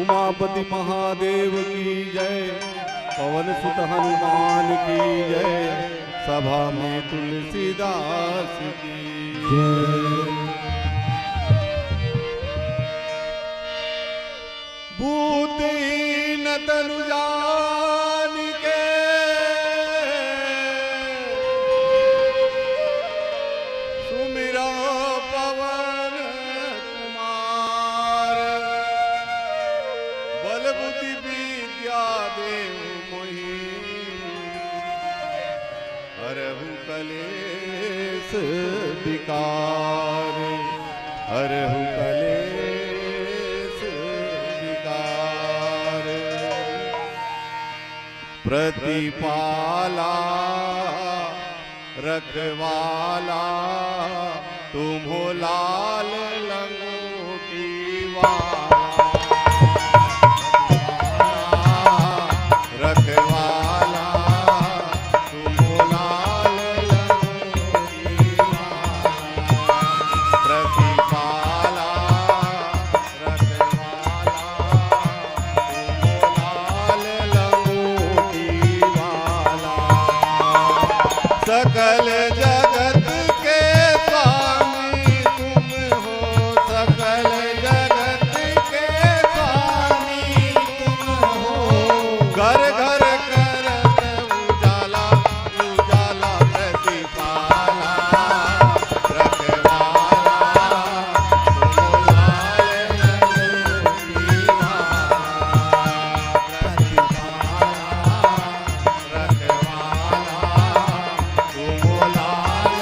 उमापति महादेव की जय, पवन सुत हनुमान की जय, सभा में तुलसीदास की जय। भूतहीन तनु जान के सुमिरा पवन कुमार, बल बुद्धि विद्या देव मोहि, हरहु कलेश विकार, हरहु कलेश विकार। प्रतिपाला रखवाला तुम हो लाल लंगोटी वाला, रखवाला तुम हो लाल लंगोटी वाला, प्रतिपाला रखवाला तुम हो लाल लंगोटी वाला। सकल जगत के स्वामी तुम हो, सकल जगत के स्वामी तुम हो, घर घर करत उजाला, उजाला प्रतिपाला रखवाला तुम लाल लंगोटी वाला, प्रतिपाला रखवाला तुम लाल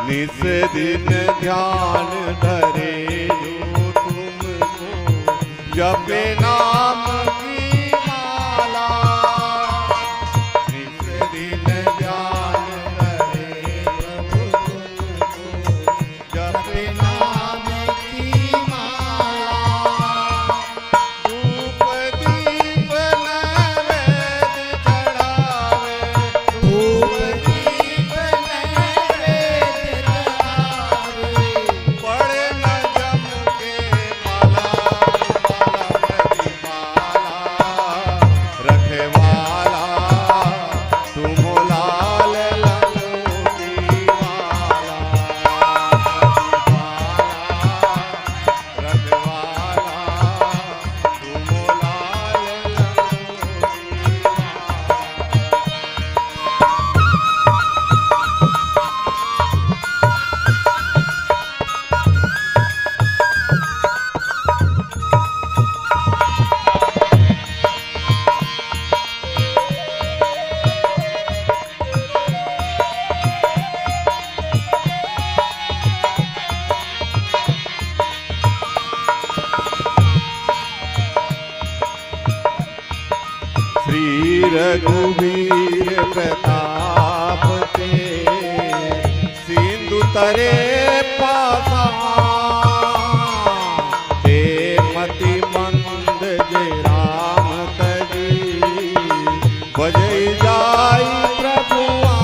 निस दिन ध्यान धरे जो तुमको, जपे नाम की माला, निस दिन ध्यान धरे प्रभु तुमको, जपे नाम की माला। धूप दीप नैवेद्य चढ़ावे, धूप दीप नैवेद्य चढ़ावे, पड़े न जम के माला, माला प्रतिपाला रखवाला तुम हो लाल लंगोटी वाला, प्रतिपाला रखवाला तुम हो लाल लंगोटी श्री रघुवीर प्रताप ते सिंधु तरे पासान, ते मति मंद जय राम तजी, बजई जाई प्रभुआन।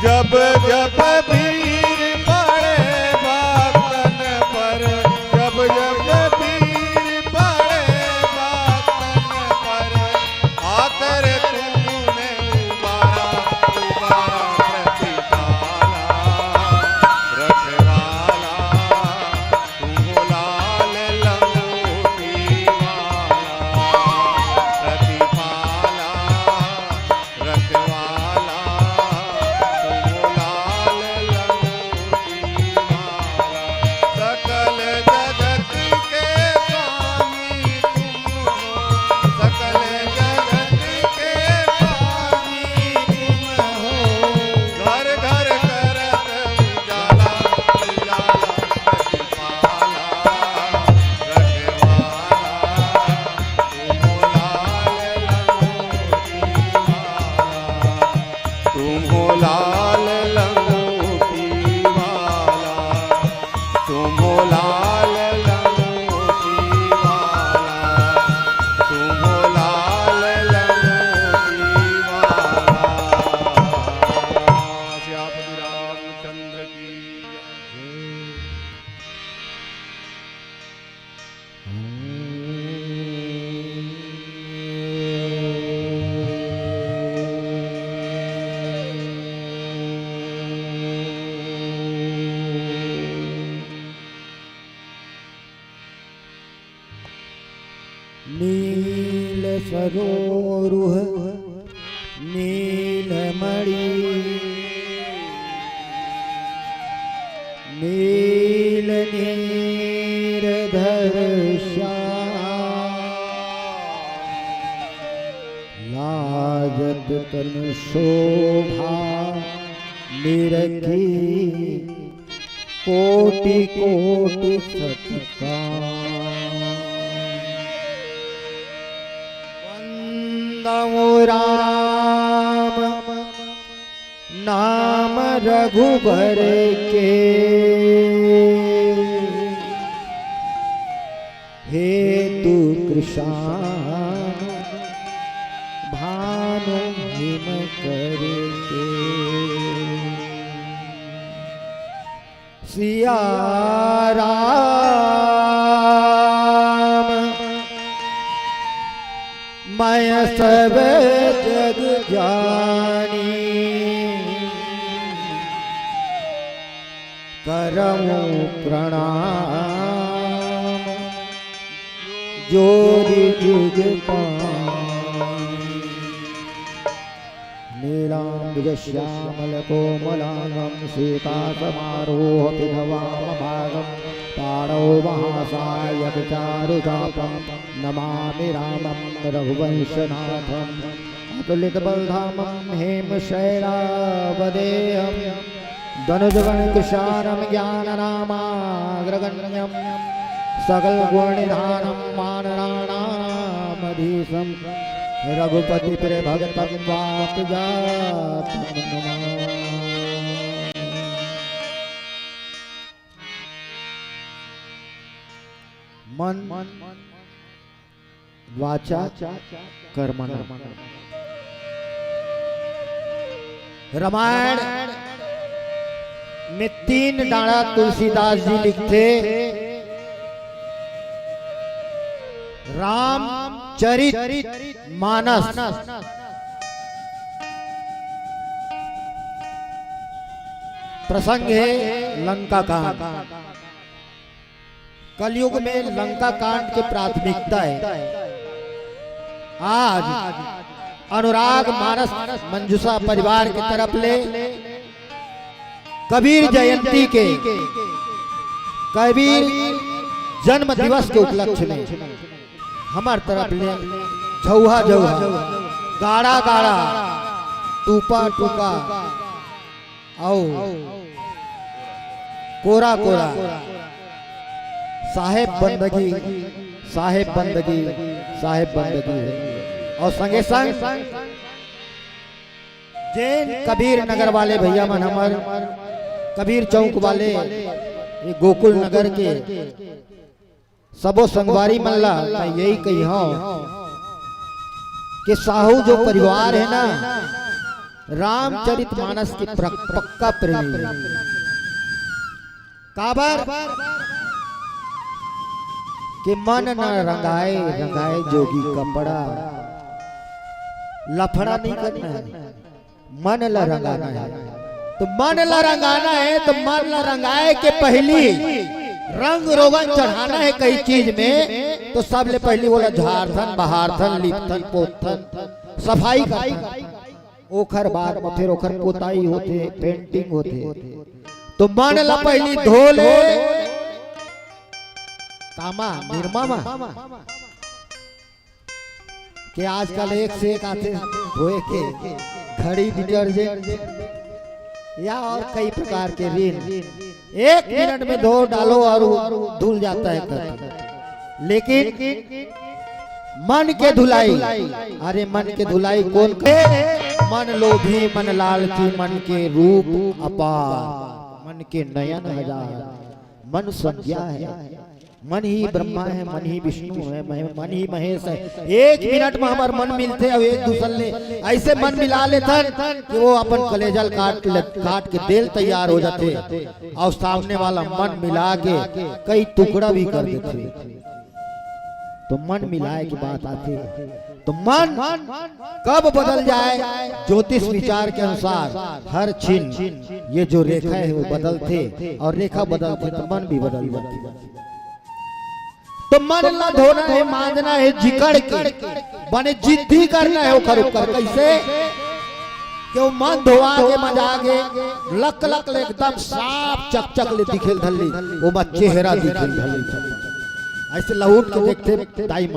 जब जब वीर पड़े भक्तन पर, जब जब वीर पड़े भक्तन पर, आकर तुमने उबारा, उबारा प्रतिपाला हो लाल लंगोटी वाला, तुम हो लाल लंगोटी वाला, तुम हो लाल लंगोटी वाला। श्यामपति रामचंद्र की नील सरोरुह नीलमणि, नील नीरधर श्याम, लाजत तन शोभा निरखी, कोटि कोटि सत्कार। राम नाम रघुबर के, हेतु कृष्ण भानु हिम करके। सिया राम मैं सब जग जानी, करऊं प्रणाम जोरि जुग पानी। नीलाम्बुज श्यामल कोमलांगं सीतासमारोह पिधवामभागं, पाणौ महासायक चारुचापं नमामि रामं रघुवंशनाथम्। अतुलितबलधामं हेमशैलावदेहं, धनुजगणकुशानं ज्ञाननामाग्रगण्यं, सकलगुणनिधानं मानराणामधीशं, रघुपति प्रिय भगतं वाक्जातं नमामि। मन वाचा कर्मणा। रामायण में 3 डाला तुलसीदास जी लिखते। रामचरित मानस, प्रसंग है लंका कांड। कलयुग में लंका कांड की प्राथमिकता है। आज अनुराग मानस मंजूषा परिवार की तरफ ले कबीर जयंती के कबीर जन्म दिवस के उपलक्ष्य में हमार तरफ ले झौहा झौहा, गाड़ा गाड़ा, टूपा टूपा आओ कोरा कोरा, साहेब बंदगी साहेब बंदगी साहेब बंदगी है। और संगे संग जैन कबीर नगर वाले भैया मन हमार कबीर चौक वाले ये गोकुल नगर के सबो संगवारी मल्ला मैं यही कही हूँ कि साहू जो परिवार है ना, रामचरित मानस की पक्का प्रेमी। काबर कि मन न रंगाए रंगाए जोगी कपड़ा, लफड़ा नहीं करना है, मन ला रंगाना है। तो मन ला रंगाना है तो मन ला रंगाए के पहली रंग रोगन चढ़ाना है कई चीज में। तो सबले पहली बोला झारथन बहारथन लिपथन पोथन सफाई का, ओखर बाद में फिर ओखर पोताई होते पेंटिंग होते। तो मन ला पहली धोले कामा निर्मामा के आजकल एक से एक आते धोए के घड़ी डिटर्जेंट या और कई प्रकार के ऋण 1 मिनट में धो डालो और धुल जाता है। लेकिन मन के धुलाई। अरे मन के धुलाई कौन करे? मन लोभी, मन लालची, मन के रूप अपार, मन के नयन हजार, मन संज्ञा है, मन ही ब्रह्मा है, मन ही विष्णु है, मन ही महेश है। एक मिनट में हमार मन मिलते और एक दूसरे ऐसे मन मिला लेते कि वो अपन कलेजल काट के दिल तैयार हो जाते और सामने वाला मन मिला के कई टुकड़ा भी कर देते। तो मन मिलाए की बात आती है। तो मन कब बदल जाए? ज्योतिष विचार के अनुसार हर चिन्ह ये जो रेखा है वो बदलते और रेखा बदलते तो मन भी बदल जाती। तो मन ना धोना है, मांझना है जिकड़ के, बने जिद्दी करना है उखर उखर। कैसे कि वो मन धोआ के मजा के लक लक ले एकदम साफ चकचक ले दिखेल धल्ली, वो मत चेहरा दिखेल धल्ली। ऐसे लौट के देखते टाइम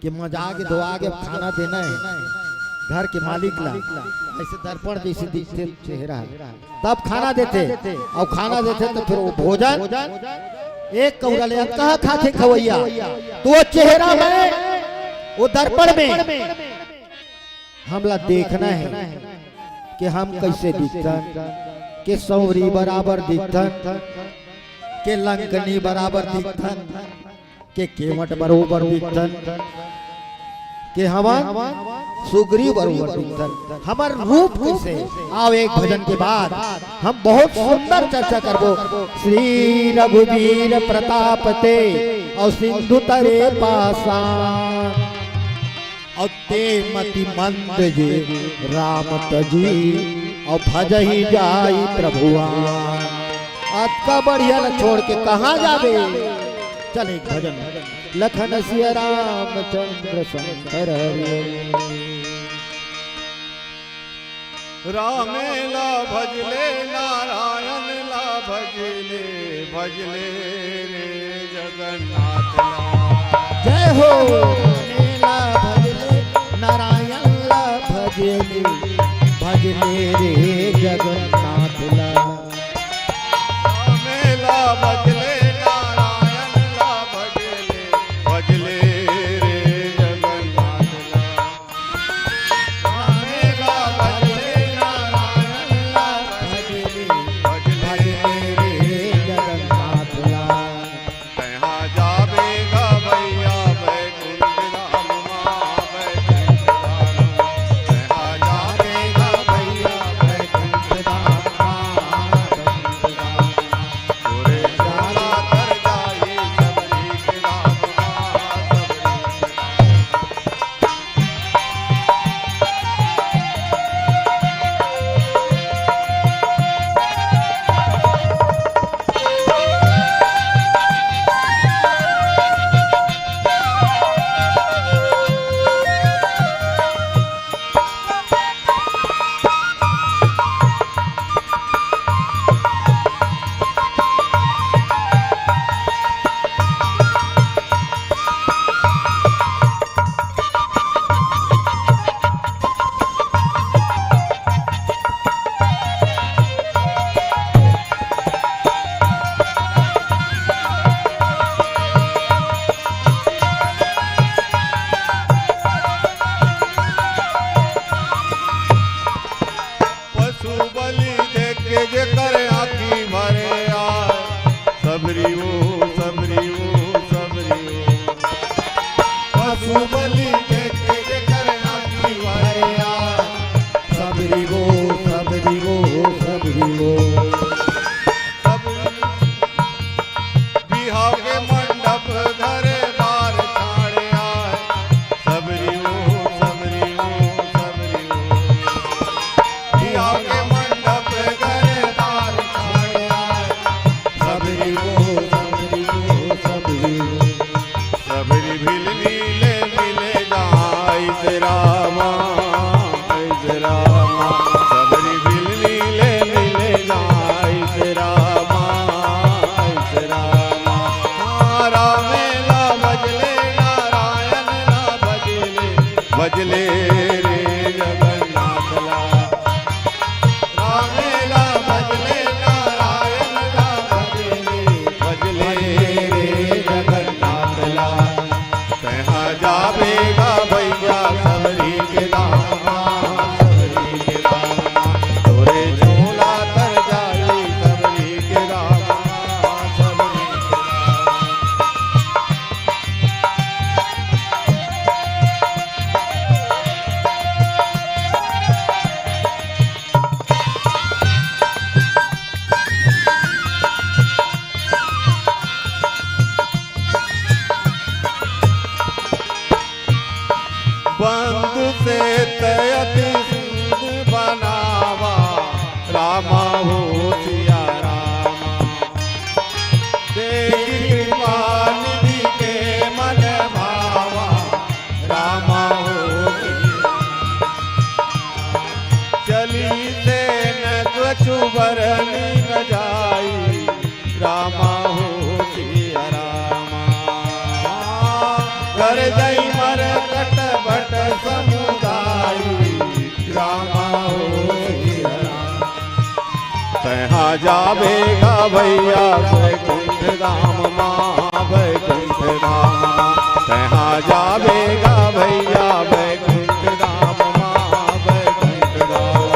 कि मजा के धोआ के खाना देना है घर के मालिक ला, ऐसे दर्पण जैसे दिखते चेहरा, तब खाना देते और खाना देते तो फिर वो भोजन एक कौरा ले कहा खाते खवैया, तो वो चेहरा में वो दर्पण में हमला देखना है कि हम कैसे दिखतन, के सौरी बराबर दिखतन, के लंकनी बराबर दिखतन, के केवट बराबर दिखतन, के हवन सुग्रीव बराबर दिखतन। हमार रूप कैसे? आओ एक भजन के बाद हम बहुत सुंदर चर्चा करबो। श्री रघुवीर प्रताप ते और सिंधु तरे पासान और ते मति मंद जे राम तजी और भजही जाई प्रभुआन। आज का बढ़िया न छोड़ के कहाँ जावे? चल एक भजन। लखन सिया रामचंद्र शंकर रामे ला भजले नारायण ला भजले, भजले रे जगन्नाथ ला। जय हो। रामे ला भजले नारायण ला भजले, भजले रे जगन्नाथ ला। रामे ला भजले रामा अति सिंध बनावा रामा हो सिया रामा देवी निधि के मन भावा रामा हो सिया चली से न कछुबरनी न जाई रामा हो सिया रामा कर गई मर कट भट समुदाई रामा हो सिया रामा तहाँ जावेगा भैया वैकुंठ धाम माँ वैकुंठ धाम तहाँ जावेगा भैया वैकुंठ धाम माँ वैकुंठ धाम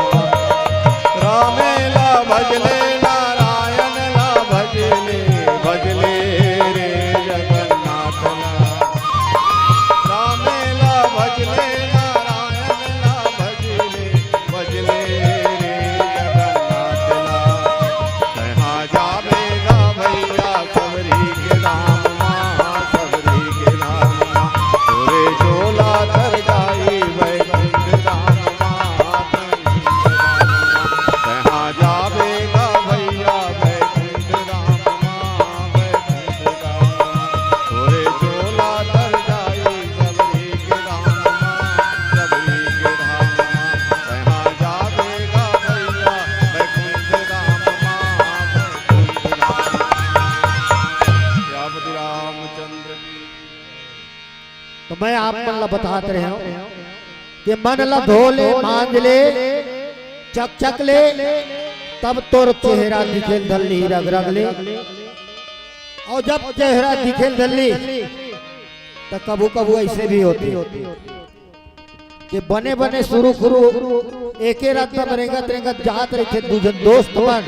रामेला भजले नारायण ला भजले भजले रे जगन्नाथ ला रामेला भजले नारायण ला भजले भजले रे जगन्नाथ ला तहाँ जावेगा भैया सबरी के धाम माँ सबरी के धाम माँ तोरे झोला धर जाई वैकुंठ धाम माँ तहाँ जावेगा भैया वैकुंठ धाम माँ वैकुंठ धाम तोरे झोला धर जाई सबरी के धाम माँ सबरी के धाम माँ तहाँ जावेगा भैया वैकुंठ धाम माँ वैकुंठ धाम श्यामति रामचंद्र की तो मैं आप मन ला बताते रहे हूं कि मन ला धो ले मांझ ले चक चक ले तब तोर चेहरा दिखे धल्ली रग रग ले और जब चेहरा दिखे धल्ली तो कबू कबू ऐसे भी होती कि बने बने शुरू शुरू एक रात में रेंगत रेंगत जात रहे थे दूजन दोस्त बन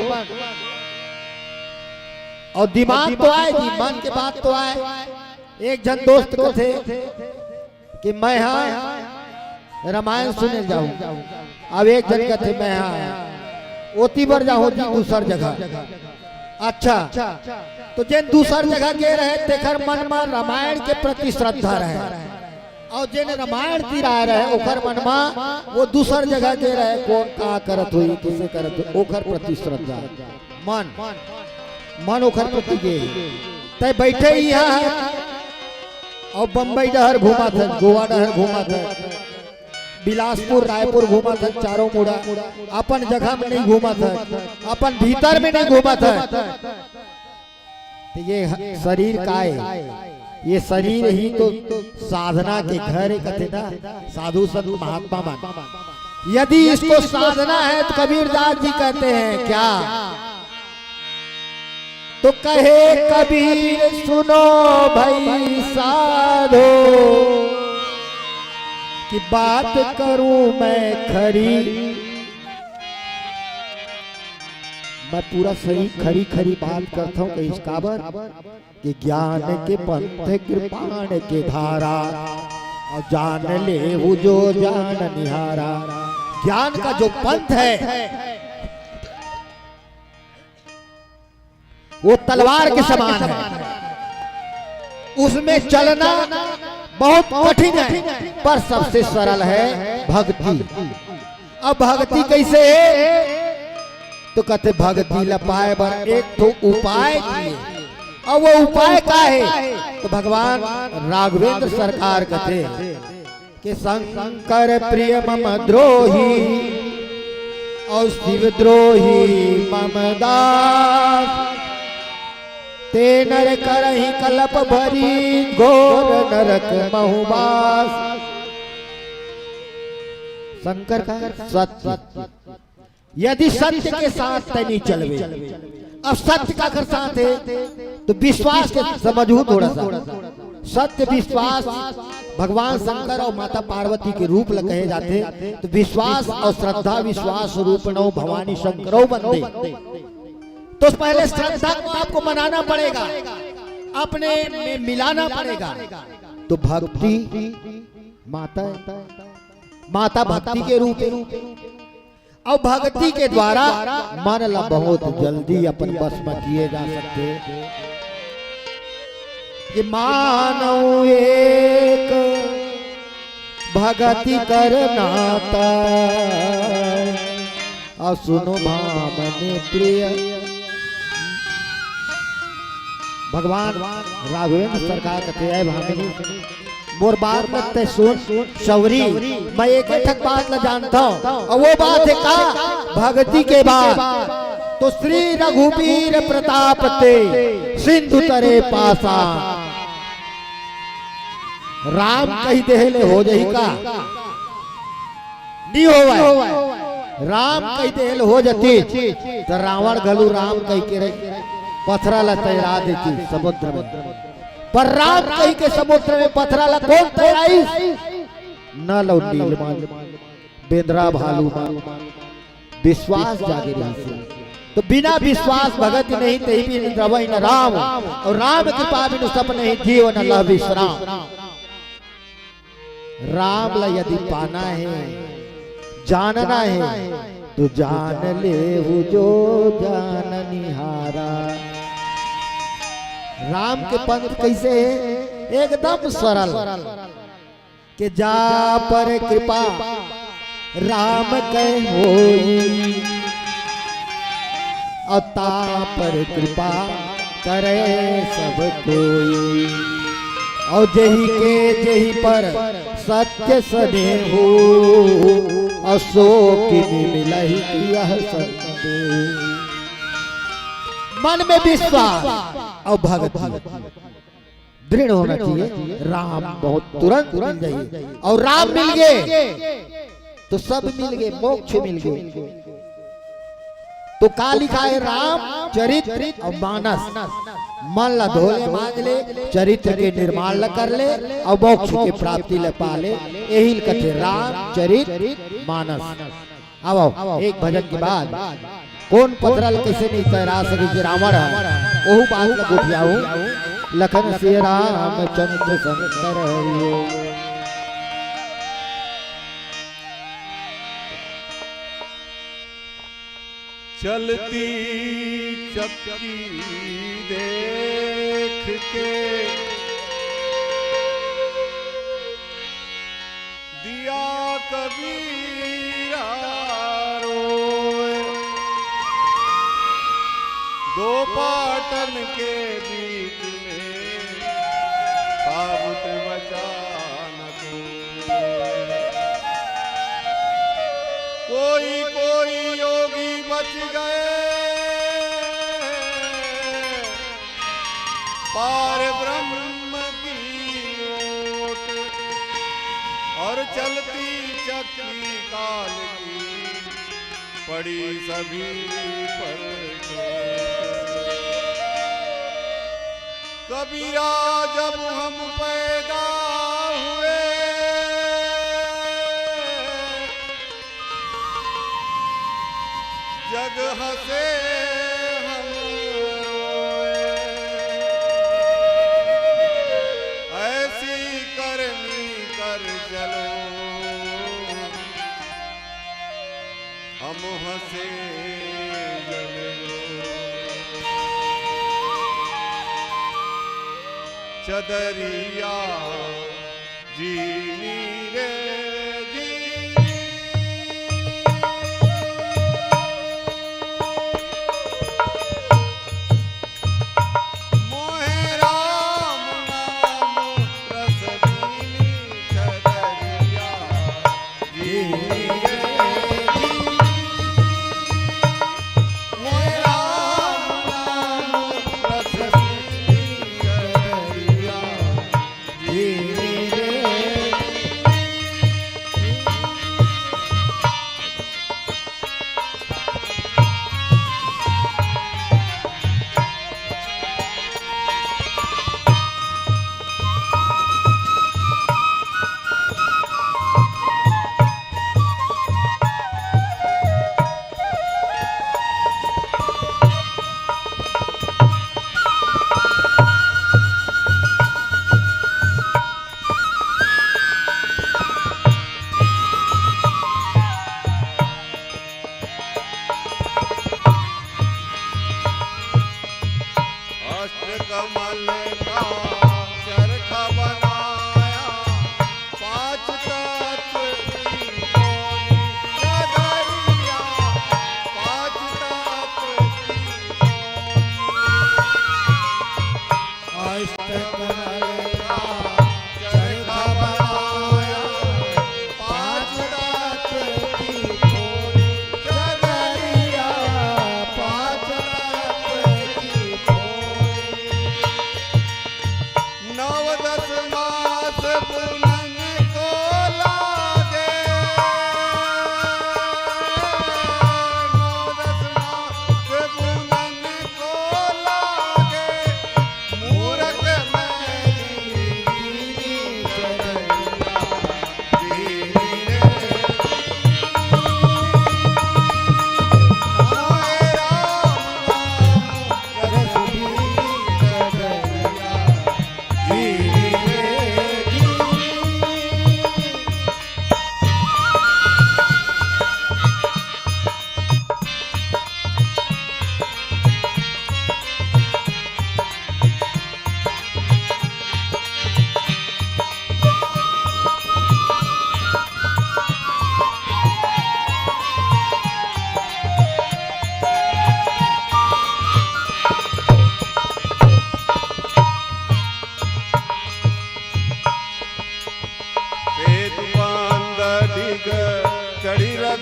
और दिमाग तो आए जी मन के बात तो आए एक जन दोस्त को थे कि मैं हाँ रामायण सुने जाऊं अब एक जन का थे मैं हाँ ओती बार जाऊं जी दूसर जगह अच्छा तो जिन दूसर जगह के रहे तेखर मन में रामायण के प्रति श्रद्धा रहे और जिन रामायण की राय रहे ओखर मन में वो दूसर जगह के रहे कौन कहा करत हुई किसे करत हुई ओखर प्रति श्रद्धा मन मन ओखर प्रति के तय बैठे ही यहाँ और बम्बई डहर घूमा था गोवा डहर घूमा था बिलासपुर रायपुर घूमा था चारों मुड़ा अपन जगह में नहीं घूमा था अपन भीतर में नहीं घूमा था तो ये शरीर का है ये शरीर ही तो साधना के घर है कहते ना साधु संत महात्मा मान यदि इसको साधना है तो कबीरदास जी कहते हैं क्या तो कहे कबीर सुनो भाई साधो कि बात करूं मैं खरी मैं पूरा सही खरी खरी बात करता हूं कि इस काबर कि ज्ञान के पंथ कृपाण के धारा और जान ले वो जो जान निहारा ज्ञान का जो पंथ है वो तलवार के समान है उसमें चलना बहुत कठिन है पर सबसे सरल है भक्ति अब भक्ति कैसे है तो कहते भक्ति लपाए बर एक तो उपाय किए और वो उपाय का है तो भगवान राघवेंद्र सरकार कहते कि शंकर प्रिय मम द्रोही और शिव द्रोही मम दास ते नर करहि कलप भरी घोर नरक महुबास शंकर का सत्य यदि सत्य के साथ तनी चलवे अब सत्य का कर साथ है तो विश्वास के समझू थोड़ा सा सत्य विश्वास भगवान शंकर और माता पार्वती के रूप कहे जाते तो विश्वास और श्रद्धा विश्वास रूप नो भवानी शंकरो बंदे तो पहले श्रद्धा को आपको मनाना पड़ेगा अपने में मिलाना पड़ेगा तो भक्ति माता माता भक्ति के रूप और भक्ति के द्वारा मन ला बहुत जल्दी अपन बस में किए जा सकते कि मानव एक भगति करनाता और सुनो भामने प्रिय। भगवान राघवेंद्र सरकार कहते हैं भामिनी मोर बात लगते सुन शौरी, मैं एक ठक बात ल जानता हूँ और वो बात है का भक्ति के बाद तो श्री रघुवीर प्रताप ते सिंधु तरे पासा। राम कही देहले हो जही का नहीं होवे, राम कही देहले हो जती तो रावण घलू राम कही के रही पथरा ला तैरा देती समुद्र में, पर राम कही के समुद्र में पथरा ला कौन तैराई? न लो नीलमल बेंद्रा भालू विश्वास जागे रही। तो बिना विश्वास भगत नहीं ते भी द्रवई न राम, और राम कृपा बिनु सप नहीं जीवन लह विश्राम। राम ला यदि पाना है जानना है तो जान ले वो जो जाननिहारा। राम के पंथ कैसे है? एकदम सरल कि जा पर कृपा राम कह होई, अता पर कृपा करे सब कोई, और जही के जही पर सत्य सने हो, अशोक मिलही यह संदेह। मन में विश्वास और भक्ति दृढ़ होना चाहिए। राम बहुत तुरंत मिल जाइए, और राम मिल गए तो सब मिल गए, मोक्ष मिल गए। तो का लिखा है? राम चरित्र और मानस। मन ला धोले मांग ले, चरित्र के निर्माण ला कर ले, और मोक्ष के प्राप्ति ला पा ले। यही कथे राम चरित्र मानस। आओ एक भजन के बाद कौन पथरल कैसे नहीं तैरा सके रावण है ओहू बात ला गोठियाऊ। लखन से रामचंद्र शंकर हरिओ। चलती चक्की देख के दिया कबीरा रोए, दो पाटन के बीच में ताबूत बचा न कोई कोई योगी बच गए पार ब्रह्म की ओट, और चलती चक्की काल की पड़ी सभी पर चोट। कबीरा जब हम पैदा हुए जग हंसे हम रोए, ऐसी करनी कर चलो हम हंसे जग रोए। चदरिया जीनी रे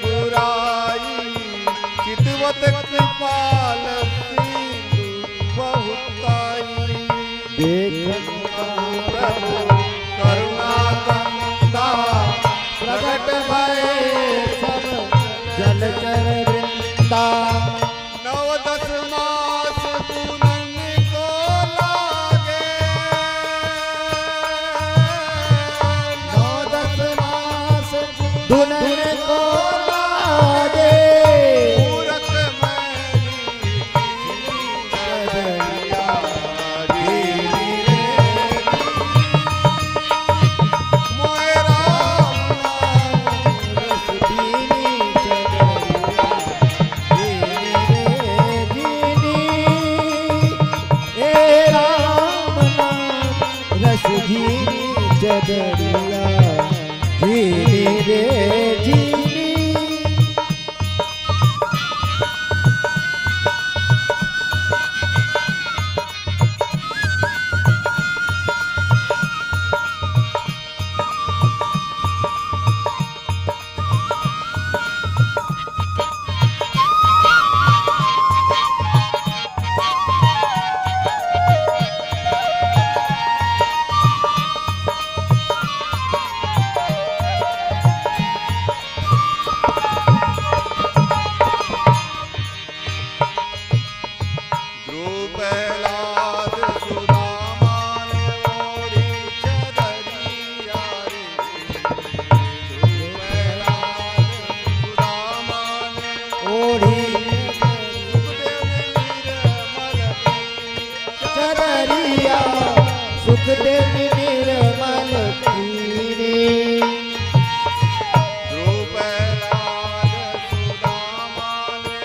बुराई चितवत कृपाल सिंधु बहुताई देखता प्रभु करुणा कंदा प्रगट भय सब जलचर वृंदा। नव दस मास पूनम को लागे नौ दस मास दुल्हन को लागे मूरत मैली चदरिया मोए राम रस दीनी चदरिया जीनी रे जीनी। ध्रुव प्रहलाद सुदामा ने ओढ़ी चदरिया रे ध्रुव प्रहलाद सुदामा ने ओढ़ी सुखदेव निर्मल चदरिया सुखदेव निर्मल कीनी। ध्रुव प्रहलाद सुदामा ने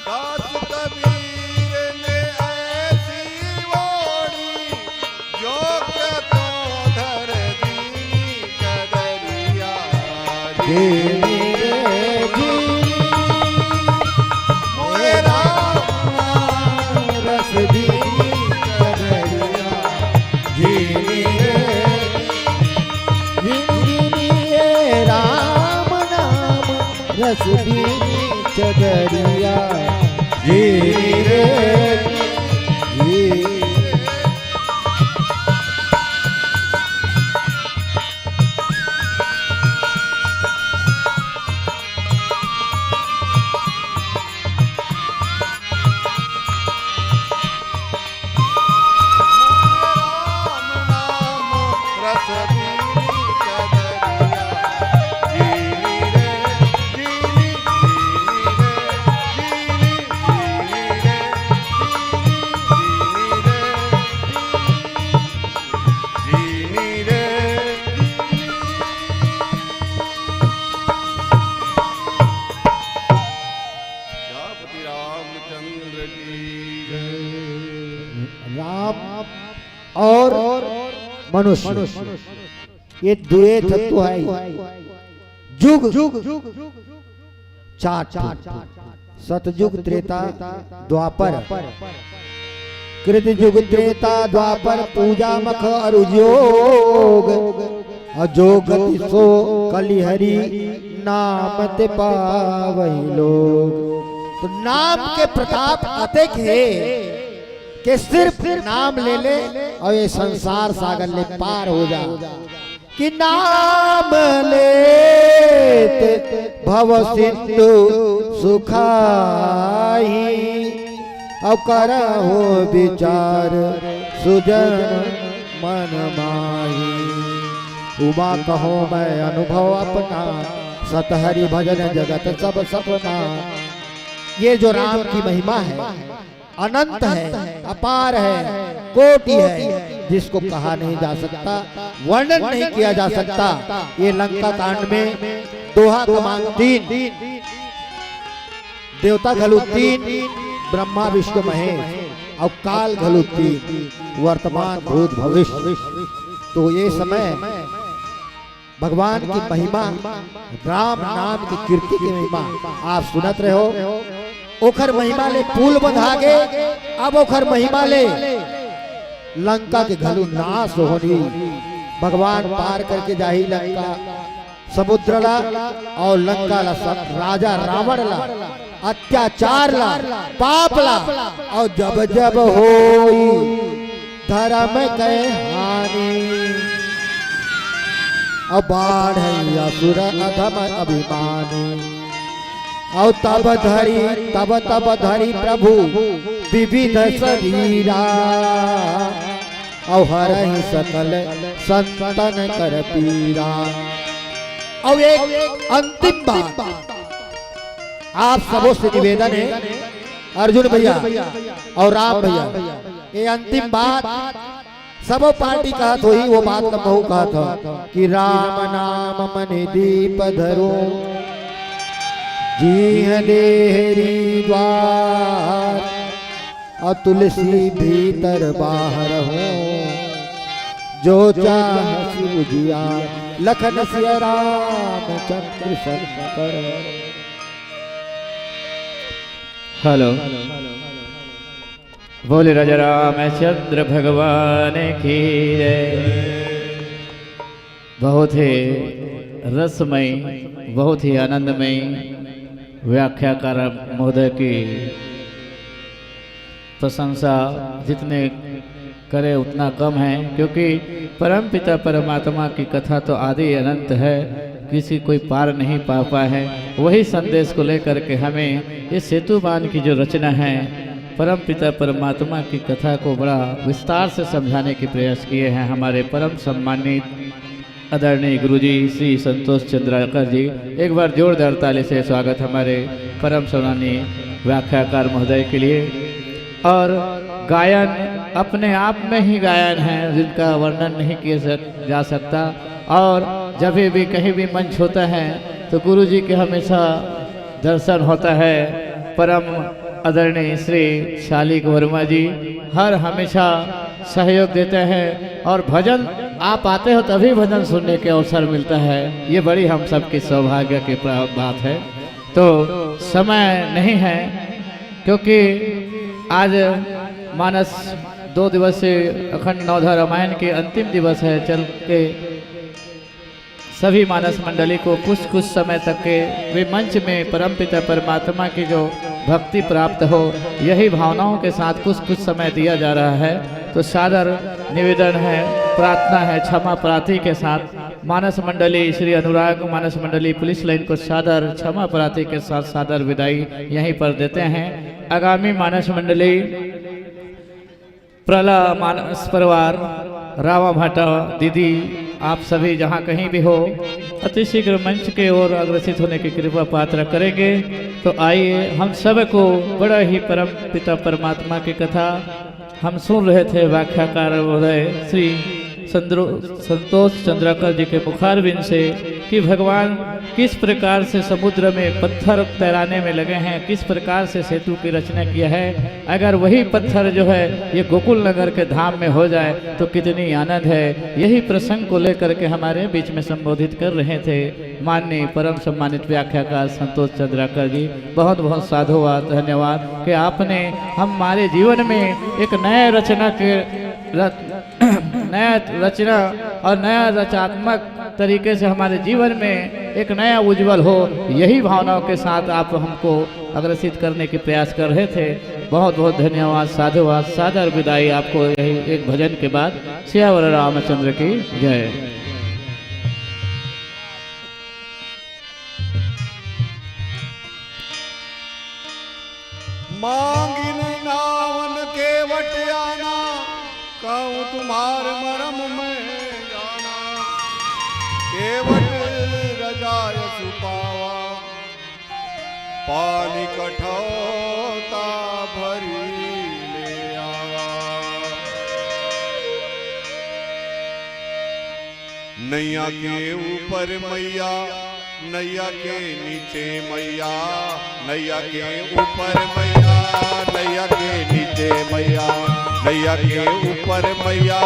दास कबीर ने ऐसी ओढ़ी जो क्या तो धर दीनी चदरिया जीनी रे जीनी मोए राम रस दीनी चदरिया जीनी रे जीनी ये राम नाम रस दीनी चदरिया जीनी रे जीनी। राम नाम रस दीनी चदरिया जीनी रे जीनी जीनी रे जीनी रे जीनी रे जापति रामचंद्र की जय। राम और मनुष्य ये द्वैत तत्व है। जुग चार सतयुग त्रेता द्वापर कृत युग त्रेता द्वापर पूजा मख और उद्योग अजोग गति सो कलिहरि नाम ते पावहि लोग। तो नाम के प्रताप अतिक है कि सिर्फ नाम ले ले और ये संसार सागर ले पार हो जा। कि नाम लेते भव सिंधु सुखाई और करहो विचार सुजन मन माही। उमा कहो मैं अनुभव अपना सतहरि भजन जगत सब सपना। ये जो राम की महिमा है अनंत है, अपार है, कोटि है, जिसको कहा नहीं जा सकता, वर्णन नहीं किया जा सकता। ये लंका कांड में दोहा क्रमांक 3 देवता घलु 3 ब्रह्मा विष्णु महेश और काल घलु तीन, वर्तमान भूत भविष्य। तो ये समय भगवान की महिमा, राम नाम की कीर्ति की महिमा आप सुनत रहे हो। ओखर महिमा ले पुल बंधा गे, अब ओखर महिमा ले लंका के घलु नाश होनी। भगवान पार करके जाही लंका समुद्र ला और लंका ला राजा रावण ला अत्याचार ला पाप ला और जब जब होई धर्म के हानि और बाढ़ असुर अधम अभिमानी और तब धरी प्रभु विविध शरीरा और हरहि सकल संतन कर पीरा। और एक अंतिम बात आप सबों से निवेदन है, अर्जुन भैया और राम भैया, ये अंतिम बात सबो पार्टी कहा तो ही वो बात लंबहू कहा था कि राम नाम मन दीप धरो जी हरी द्वार और तुलसी भीतर बाहर हो जो चाह शिव जिया लखन सिया राम चंद्र शंकर। हेलो, बोले राजा रामचंद्र भगवान की जय। बहुत ही रसमय, बहुत ही आनंदमय व्याख्याकार महोदय की प्रशंसा जितने करे उतना कम है, क्योंकि परमपिता परमात्मा की कथा तो आदि अनंत है, किसी कोई पार नहीं पा पाए है। वही संदेश को लेकर के हमें इस सेतुबान की जो रचना है, परमपिता परमात्मा की कथा को बड़ा विस्तार से समझाने के प्रयास किए हैं हमारे परम सम्मानित आदरणीय गुरुजी श्री संतोष चंद्राकर जी। एक बार जोरदार ताली से स्वागत हमारे परम सम्मानीय व्याख्याकार महोदय के लिए। और गायन अपने आप में ही गायन है, जिनका वर्णन नहीं किया जा सकता। और जब भी कहीं भी मंच होता है तो गुरुजी के हमेशा दर्शन होता है। परम आदरणीय श्री शालिक वर्मा जी हर हमेशा सहयोग देते हैं, और भजन आप आते हो तभी भजन सुनने के अवसर मिलता है। ये बड़ी हम सबकी सौभाग्य की बात है। तो समय नहीं है, क्योंकि आज मानस 2 दिवसीय अखंड नवधा रामायण के अंतिम दिवस है। चल के सभी मानस मंडली को कुछ समय तक के वे मंच में परमपिता परमात्मा की जो भक्ति प्राप्त हो, यही भावनाओं के साथ कुछ समय दिया जा रहा है। तो सादर निवेदन है, प्रार्थना है, क्षमा प्रार्थी के साथ मानस मंडली श्री अनुराग मानस मंडली पुलिस लाइन को सादर क्षमा प्रार्थी के साथ सादर विदाई यहीं पर देते हैं। आगामी मानस मंडली प्रला मानस परिवार रावा भाटा दीदी, आप सभी जहां कहीं भी हो अतिशीघ्र मंच के ओर अग्रसित होने की कृपा पात्र करेंगे। तो आइए हम सब को बड़ा ही परम पिता परमात्मा की कथा हम सुन रहे थे व्याख्याकार महोदय श्री संतोष चंद्राकर जी के मुखारबिंद से कि भगवान किस प्रकार से समुद्र में पत्थर तैराने में लगे हैं, किस प्रकार से सेतु की रचना किया है। अगर वही पत्थर जो है ये गोकुल नगर के धाम में हो जाए तो कितनी आनंद है। यही प्रसंग को लेकर के हमारे बीच में संबोधित कर रहे थे माननीय परम सम्मानित व्याख्याकार संतोष चंद्राकर जी। बहुत बहुत साधुवाद, धन्यवाद कि आपने हमारे जीवन में एक नया रचना के नया रचना और नया रचनात्मक तरीके से हमारे जीवन में एक नया उज्जवल हो, यही भावनाओं के साथ आप हमको अग्रसित करने के प्रयास कर रहे थे। बहुत बहुत धन्यवाद, साधुवाद, सादर विदाई आपको यही एक भजन के बाद। सियावर रामचंद्र की जय। मांगी नहीं नावन के वटियाना, कहूँ तुम्हार मरम में जाना। केवट रजाय सुपावा, पानी कठौता भरी ले आवा। नैया के ऊपर मैया, नैया के नीचे मैया, नैया के ऊपर मैया, नैया के नीचे मैया, नैया के ऊपर मैया,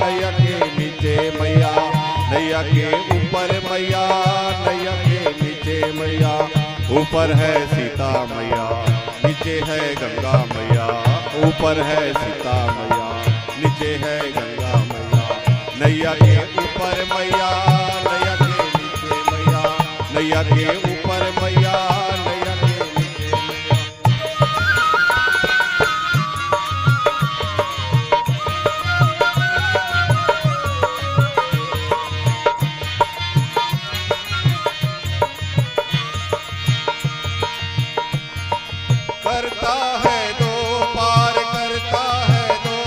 नैया के नीचे मैया, नैया के ऊपर मैया, नैया के नीचे मैया। ऊपर है सीता मैया, नीचे है गंगा मैया, ऊपर है सीता मैया, नीचे है गंगा मैया। नैया के ऊपर मैया, नैया के नीचे मैया, नैया के ऊपर मैया, नैया के नीचे मैया। करता है दो पार, करता है दो,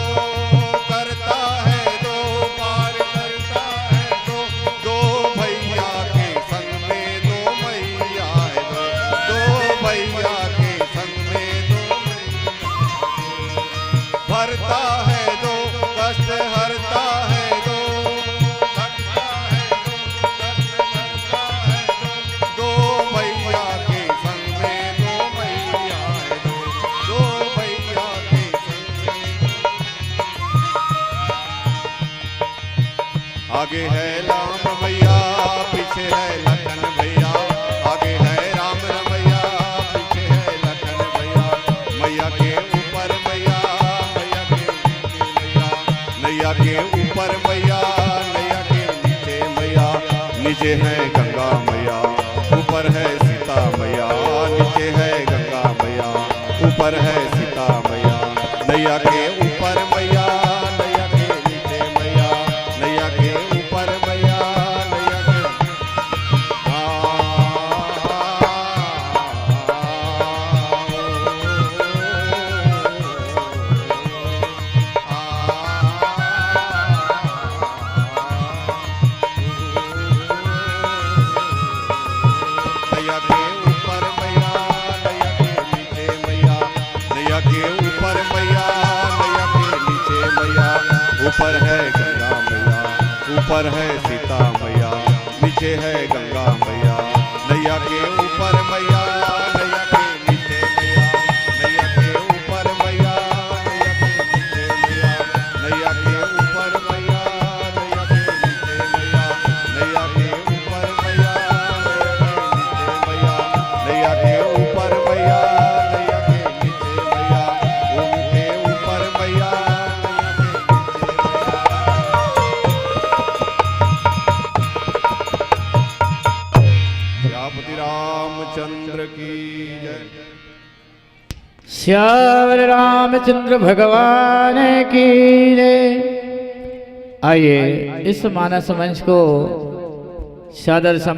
करता है दो पार, करता है दो। दो भैया के संग में दो मैया है, दो भैया के संग में दो मैया। भरता है दो कष्ट, हरता है दो, हरता है दो कष्ट, हरता है दो। दो भैया के संग में दो मैया है, दो भैया के संग में। आगे है राम रमैया, पीछे है लखन भैया, आगे है राम रमैया, पीछे है लखन भैया। मैया के ऊपर मैया, मैया के नीचे मैया, नैया के ऊपर मैया, नैया के नीचे मैया। नीचे है गंगा मैया, ऊपर है सीता मैया, नीचे है गंगा मैया, ऊपर है सीता मैया। नैया के ऊपर मैया, नैया के नीचे मैया, नैया के ऊपर मैया, नैया के नैया के ऊपर मैया, नैया के नीचे मैया, नैया के ऊपर मैया, नैया के नीचे मैया। ऊपर है गंगा मैया, ऊपर है सीता मैया, नीचे है गंगा मैया। नैया के ऊपर मैया, नैया के नीचे मैया, नैया के ऊपर मैया, नैया के नीचे मैया। नैया के ऊपर मैया, नैया के नीचे मैया, नैया के ऊपर मैया, नैया के ऊपर मैया, नैया के नीचे मैया, उनके ऊपर मैया, नैया के नीचे मैया। श्यामति रामचंद्र की जय। श्यावर रामचंद्र भगवान की जय। आइए इस मानस मंच को सादर